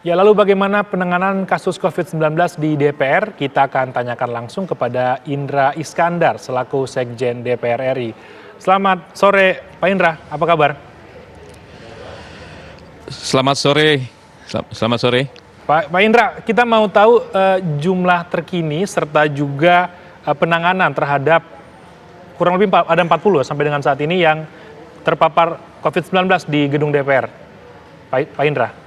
Ya, lalu bagaimana penanganan kasus COVID-19 di DPR? Kita akan tanyakan langsung kepada Indra Iskandar selaku Sekjen DPR RI. Selamat sore, Pak Indra. Apa kabar? Selamat sore. Selamat sore. Pak Indra, kita mau tahu jumlah terkini serta juga penanganan terhadap kurang lebih ada 40 sampai dengan saat ini yang terpapar COVID-19 di gedung DPR. Pak Indra.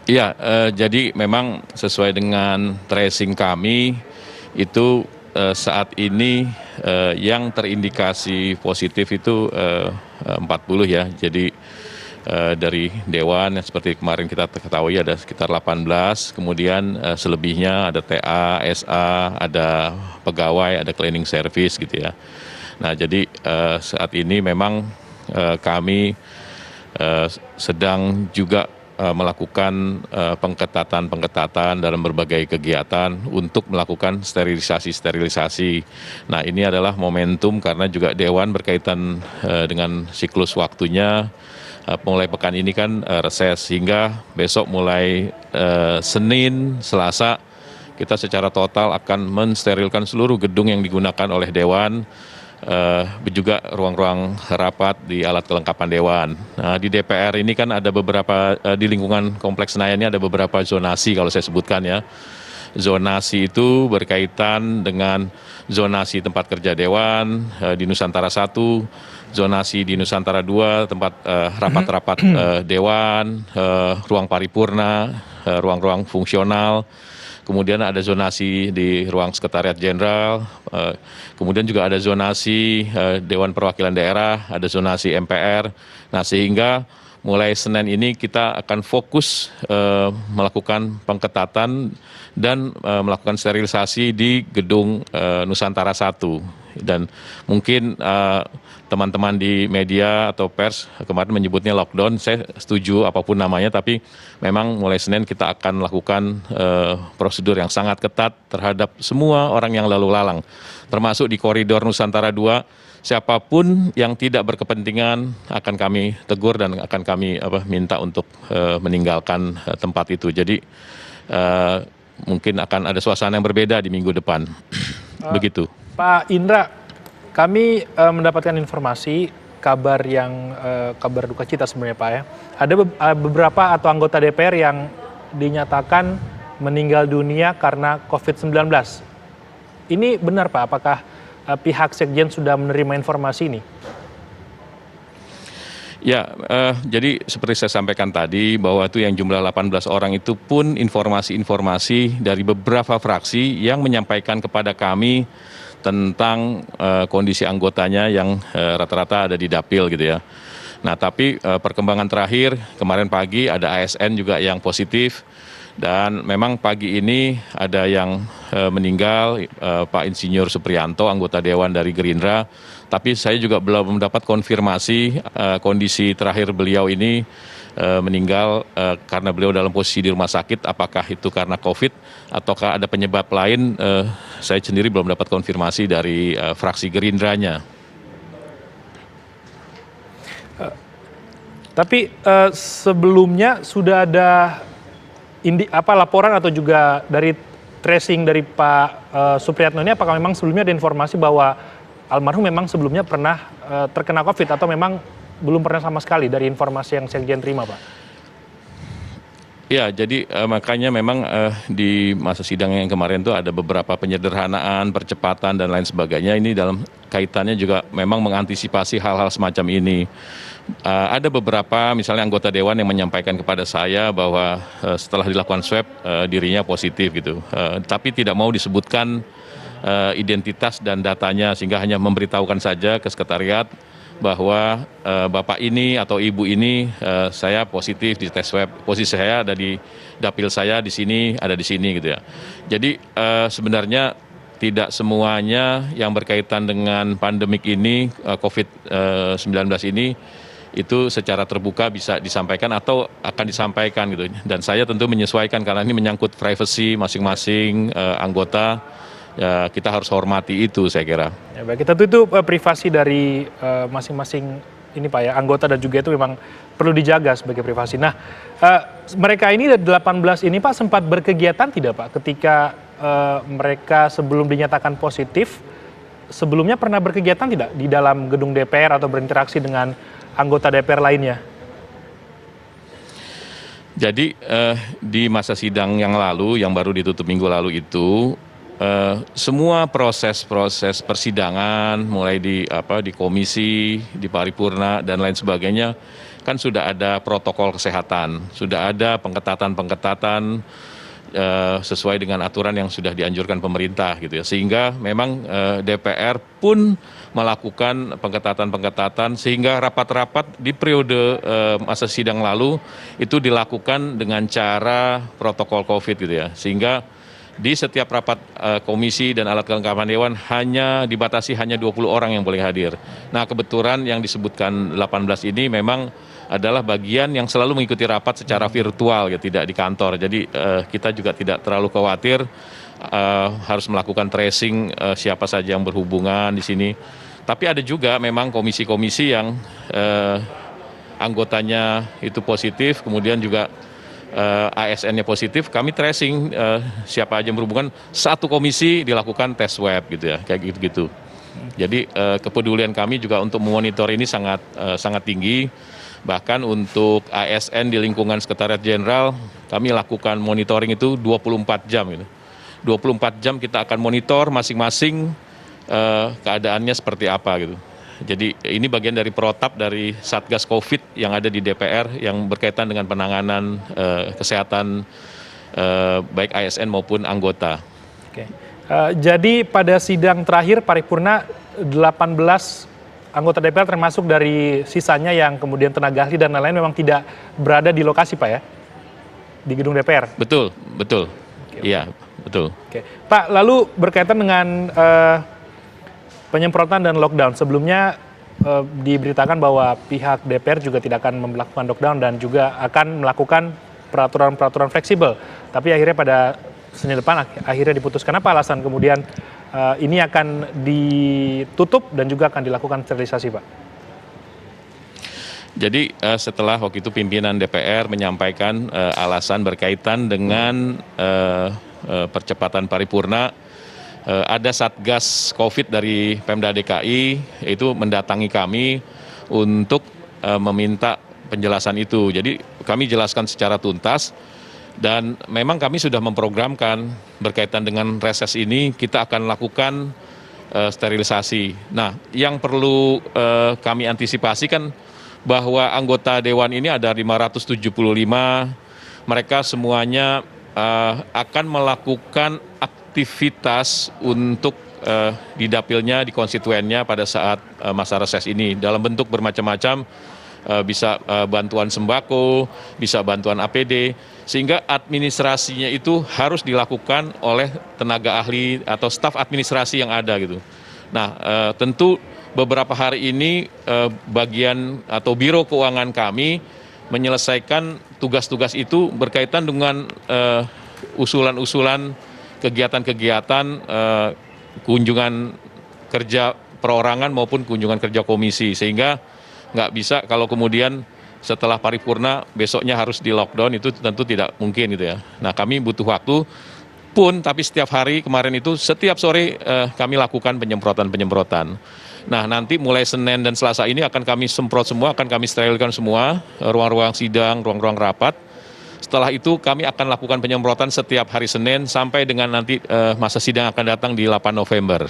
Iya, jadi memang sesuai dengan tracing kami itu saat ini yang terindikasi positif itu 40 ya. Jadi dari Dewan seperti kemarin kita ketahui ada sekitar 18, kemudian selebihnya ada TA, SA, ada pegawai, ada cleaning service gitu ya. Nah jadi saat ini memang kami sedang juga melakukan pengetatan dalam berbagai kegiatan untuk melakukan sterilisasi. Nah ini adalah momentum karena juga Dewan berkaitan dengan siklus waktunya. Mulai pekan ini kan reses hingga besok mulai Senin, Selasa kita secara total akan mensterilkan seluruh gedung yang digunakan oleh Dewan. Juga ruang-ruang rapat di alat kelengkapan Dewan. Nah, di DPR ini kan ada beberapa, di lingkungan Kompleks Senayan ini ada beberapa zonasi kalau saya sebutkan ya. Zonasi itu berkaitan dengan zonasi tempat kerja Dewan di Nusantara 1, zonasi di Nusantara 2, tempat rapat-rapat Dewan, ruang paripurna, ruang-ruang fungsional. Kemudian ada zonasi di ruang sekretariat jenderal, kemudian juga ada zonasi Dewan Perwakilan Daerah, ada zonasi MPR. Nah sehingga mulai Senin ini kita akan fokus melakukan pengetatan dan melakukan sterilisasi di gedung Nusantara 1. Dan mungkin teman-teman di media atau pers kemarin menyebutnya lockdown, saya setuju apapun namanya, tapi memang mulai Senin kita akan melakukan prosedur yang sangat ketat terhadap semua orang yang lalu lalang, termasuk di koridor Nusantara 2, siapapun yang tidak berkepentingan akan kami tegur dan akan kami minta untuk meninggalkan tempat itu. Jadi mungkin akan ada suasana yang berbeda di minggu depan. Begitu. Pak Indra, kami mendapatkan informasi kabar duka cita sebenarnya Pak ya. Ada beberapa atau anggota DPR yang dinyatakan meninggal dunia karena COVID-19. Ini benar Pak, apakah pihak Sekjen sudah menerima informasi ini? Ya, jadi seperti saya sampaikan tadi bahwa itu yang jumlah 18 orang itu pun informasi-informasi dari beberapa fraksi yang menyampaikan kepada kami tentang kondisi anggotanya yang rata-rata ada di dapil gitu ya. Nah tapi perkembangan terakhir kemarin pagi ada ASN juga yang positif dan memang pagi ini ada yang meninggal Pak Insinyur Supriyanto anggota Dewan dari Gerindra. Tapi saya juga belum mendapat konfirmasi kondisi terakhir beliau ini meninggal karena beliau dalam posisi di rumah sakit, apakah itu karena COVID ataukah ada penyebab lain, saya sendiri belum dapat konfirmasi dari fraksi Gerindranya. Tapi sebelumnya sudah ada laporan atau juga dari tracing dari Pak Supriyatno ini, apakah memang sebelumnya ada informasi bahwa almarhum memang sebelumnya pernah terkena COVID atau memang belum pernah sama sekali dari informasi yang Sekjen terima, Pak? Ya, jadi makanya memang di masa sidang yang kemarin itu ada beberapa penyederhanaan, percepatan dan lain sebagainya. Ini dalam kaitannya juga memang mengantisipasi hal-hal semacam ini. Ada beberapa misalnya anggota Dewan yang menyampaikan kepada saya bahwa setelah dilakukan swab dirinya positif gitu. Tapi tidak mau disebutkan identitas dan datanya sehingga hanya memberitahukan saja ke sekretariat bahwa bapak ini atau ibu ini saya positif di tes swab, posisi saya ada di dapil saya di sini, ada di sini gitu ya. Jadi sebenarnya tidak semuanya yang berkaitan dengan pandemik ini, COVID-19 ini, itu secara terbuka bisa disampaikan atau akan disampaikan gitu. Dan saya tentu menyesuaikan karena ini menyangkut privasi masing-masing anggota. Ya, kita harus hormati itu saya kira. Ya, baik, itu privasi dari masing-masing ini Pak ya, anggota dan juga itu memang perlu dijaga sebagai privasi. Nah, mereka ini 18 ini Pak sempat berkegiatan tidak Pak ketika mereka sebelum dinyatakan positif, sebelumnya pernah berkegiatan tidak di dalam gedung DPR atau berinteraksi dengan anggota DPR lainnya? Jadi di masa sidang yang lalu, yang baru ditutup minggu lalu itu, semua proses-proses persidangan, mulai di komisi, di paripurna dan lain sebagainya, kan sudah ada protokol kesehatan, sudah ada pengetatan-pengetatan sesuai dengan aturan yang sudah dianjurkan pemerintah gitu ya, sehingga memang DPR pun melakukan pengetatan-pengetatan sehingga rapat-rapat di periode masa sidang lalu itu dilakukan dengan cara protokol COVID gitu ya, sehingga di setiap rapat komisi dan alat kelengkapan dewan dibatasi hanya 20 orang yang boleh hadir. Nah, kebetulan yang disebutkan 18 ini memang adalah bagian yang selalu mengikuti rapat secara virtual ya, tidak di kantor. Jadi kita juga tidak terlalu khawatir harus melakukan tracing siapa saja yang berhubungan di sini. Tapi ada juga memang komisi-komisi yang anggotanya itu positif, kemudian juga ASN-nya positif, kami tracing siapa aja yang berhubungan, satu komisi dilakukan tes swab gitu ya, kayak gitu-gitu. Jadi kepedulian kami juga untuk memonitor ini sangat tinggi. Bahkan untuk ASN di lingkungan Sekretariat Jenderal, kami lakukan monitoring itu 24 jam gitu. 24 jam kita akan monitor masing-masing keadaannya seperti apa gitu. Jadi ini bagian dari protap dari Satgas COVID yang ada di DPR yang berkaitan dengan penanganan kesehatan baik ASN maupun anggota. Oke. Jadi pada sidang terakhir paripurna 18 anggota DPR termasuk dari sisanya yang kemudian tenaga ahli dan lain-lain memang tidak berada di lokasi Pak ya? Di gedung DPR? Betul. Iya, betul. Oke. Pak, lalu berkaitan dengan penyemprotan dan lockdown. Sebelumnya diberitakan bahwa pihak DPR juga tidak akan melakukan lockdown dan juga akan melakukan peraturan-peraturan fleksibel. Tapi akhirnya pada Senin depan akhirnya diputuskan. Apa alasan kemudian ini akan ditutup dan juga akan dilakukan sterilisasi, Pak? Jadi setelah waktu itu pimpinan DPR menyampaikan alasan berkaitan dengan percepatan paripurna, ada Satgas COVID dari Pemda DKI itu mendatangi kami untuk meminta penjelasan itu. Jadi kami jelaskan secara tuntas dan memang kami sudah memprogramkan berkaitan dengan reses ini kita akan lakukan sterilisasi. Nah, yang perlu kami antisipasi kan bahwa anggota dewan ini ada 575, mereka semuanya akan melakukan aktivitas untuk di dapilnya, di konstituennya pada saat masa reses ini dalam bentuk bermacam-macam, bisa bantuan sembako, bisa bantuan APD, sehingga administrasinya itu harus dilakukan oleh tenaga ahli atau staf administrasi yang ada gitu. Nah, tentu beberapa hari ini bagian atau biro keuangan kami menyelesaikan tugas-tugas itu berkaitan dengan usulan-usulan kegiatan-kegiatan kunjungan kerja perorangan maupun kunjungan kerja komisi, sehingga nggak bisa kalau kemudian setelah paripurna besoknya harus di lockdown, itu tentu tidak mungkin gitu ya. Nah, kami butuh waktu pun, tapi setiap hari kemarin itu setiap sore kami lakukan penyemprotan. Nah, nanti mulai Senin dan Selasa ini akan kami semprot semua, akan kami sterilkan semua ruang-ruang sidang, ruang-ruang rapat. Setelah itu kami akan lakukan penyemprotan setiap hari Senin sampai dengan nanti masa sidang akan datang di 8 November.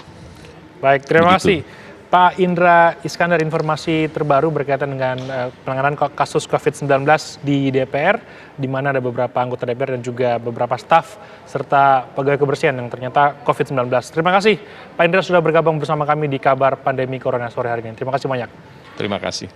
Baik, terima kasih. Pak Indra Iskandar, informasi terbaru berkaitan dengan penanganan kasus COVID-19 di DPR, di mana ada beberapa anggota DPR dan juga beberapa staf serta pegawai kebersihan yang ternyata COVID-19. Terima kasih Pak Indra sudah bergabung bersama kami di Kabar Pandemi Corona sore hari ini. Terima kasih banyak. Terima kasih.